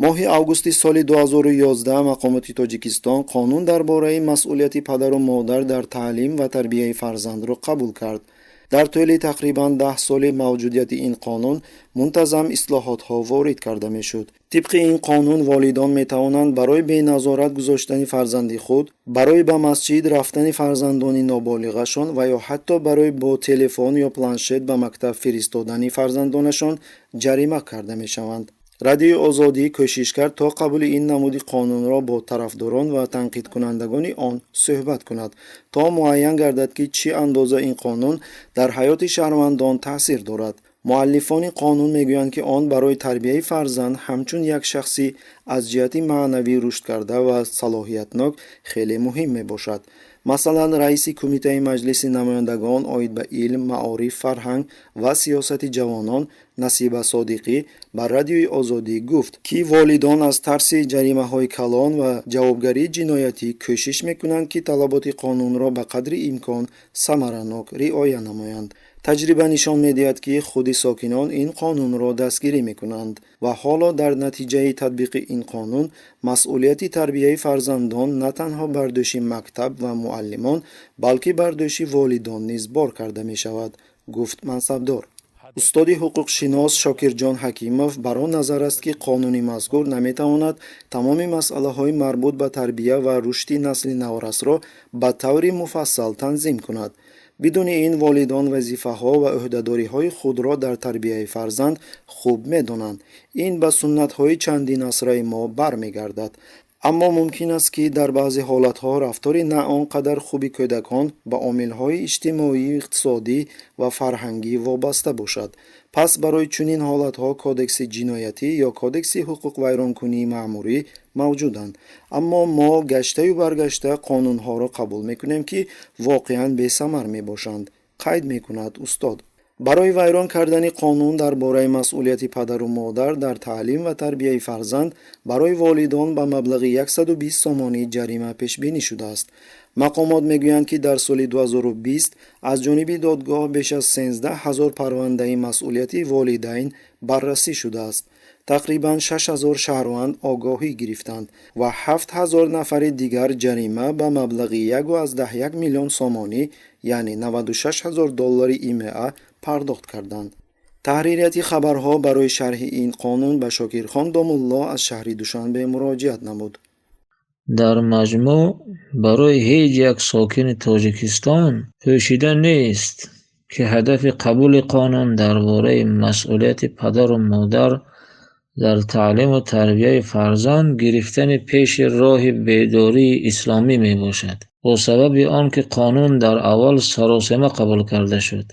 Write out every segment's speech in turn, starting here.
моҳи августи соли 2011 мақомоти Тоҷикистон қонун дар бораи масъулияти падару модар дар таълим ва тарбияи фарзандро қабул кард. дар тӯли тақрибан 10 соли мавҷудияти ин қонун мунтазам ислоҳотҳо ворид карда мешуд. тибқи ин қонун волидон метавонанд барои беназорат гузоштани фарзанди худ, барои ба масҷид рафтани фарзандони ноболиғашон ва ё ҳатто барои бо телефон ё планшет ба мактаб фиристодани фарзандонашон ҷарима карда мешаванд. радиои озодӣ кӯшиш кард то қабули ин намуди қонунро бо тарафдорон ва танқидкунандагони он суҳбат кунад, то муайян гардад ки чӣ андоза ин қонун дар ҳаёти шаҳрвандон таъсир дорад. муаллифони қонун мегӯянд ки он барои тарбияи фарзанд ҳамчун як шахси аз ҷиҳати маънавӣ рушд карда ва салоҳиятнок хеле муҳим мебошад. масалан, раиси кумитаи маҷлиси намояндагон оид ба илм, маориф, фарҳанг ва сиёсати ҷавонон Насиба Содиқӣ ба радиои Озодӣ гуфт ки волидон аз тарси ҷаримаҳои калон ва ҷавобгарии ҷиноятӣ кӯшиш мекунанд ки талаботи қонунро ба қадри имкон самаранок риоя намоянд. таҷриба нишон медиҳад ки худи сокинон ин қонунро дастгирӣ мекунанд ва ҳоло дар натиҷаи татбиқи ин қонун масъулияти тарбияи фарзандон на танҳо бар дӯши мактаб ва муаллимон, балки бар дӯши волидон низ бор карда мешавад, гуфт мансабдор. устоди ҳуқуқшинос Шокирҷон Ҳакимов бар он назар аст ки қонуни мазкур наметавонад тамоми масъалаҳои марбут ба тарбия ва рушди насли наврасро ба таври муфассал танзим кунад. бидуни ин волидон вазифаҳо ва ӯҳдадориҳои худро дар тарбияи фарзанд хуб медонанд. ин ба суннатҳои чандин асраи мо бармегардад. аммо мумкин аст ки дар баъзе ҳолатҳо рафтори на он қадар хуби кӯдакон ба омилҳои иҷтимоӣ, иқтисодӣ ва фарҳангӣ вобаста бошад. пас барои чунин ҳолатҳо кодекси ҷиноятӣ ё кодекси ҳуқуқвайронкунии маъмурӣ мавҷуданд. аммо мо гаштаю баргашта қонунҳоро қабул мекунем ки воқеан бесамар мебошанд, қайд мекунад устод. барои вайрон кардани қонун дар бораи масъулияти падару модар дар таълим ва тарбияи фарзанд барои волидон ба маблағи 120 сомонӣ ҷарима пешбинӣ шудааст. мақомот мегӯянд ки дар соли 2020 аз ҷониби додгоҳ беш аз 13 000 парвандаи масъулияти волидайн баррасӣ шудааст. тақрибан 6000 шаҳрванд огоҳӣ гирифтанд ва 7000 нафари дигар ҷарима ба маблағи 1,1 миллион сомонӣ, яъне $96,000 ИМА пардохт карданд. таҳририяти хабарҳо барои шарҳи ин қонун ба Шокирхон Домулло аз шаҳри Душанбе муроҷиат намуд. дар маҷмӯъ барои ҳеҷ як сокини Тоҷикистон пӯшида нест ки ҳадафи қабули қонун дар бораи масъулияти падару модар дар таълиму тарбияи фарзанд гирифтани пеши роҳи бедории исломӣ мебошад. бо сабаби он ки қонун дар аввал саросима қабул карда шуд,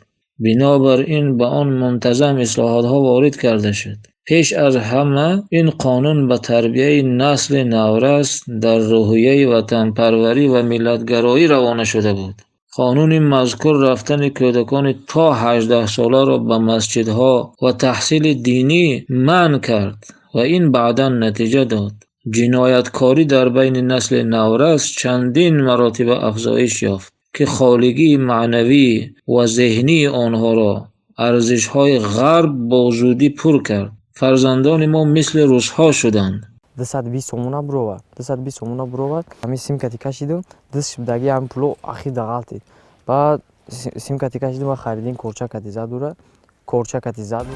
бинобар ин ба он мунтазам ислоҳотҳо ворид карда шуд. пеш аз ҳама ин қонун ба тарбияи насли наврас дар рӯҳияи ватанпарварӣ ва миллатгароӣ равона шуда буд. қонуни мазкур рафтани кӯдакони то 18 соларо ба масҷидҳо ва таҳсили динӣ манъ кард ва ин баъдан натиҷа дод. ҷинояткорӣ дар байни насли наврас чандин маротиба афзоиш ёфт ки холигии маънавӣ ва зеҳнии онҳоро арзишҳои ғарб бо зудӣ пур кард. фарзандони мо мисли русҳо шуданд. 220 сомона буровад ҳамин симкати кашидем, дастшибдаги ҳамин пуло ахир дағалтид. баъд симкати кашидем ва харидем корчакати зад.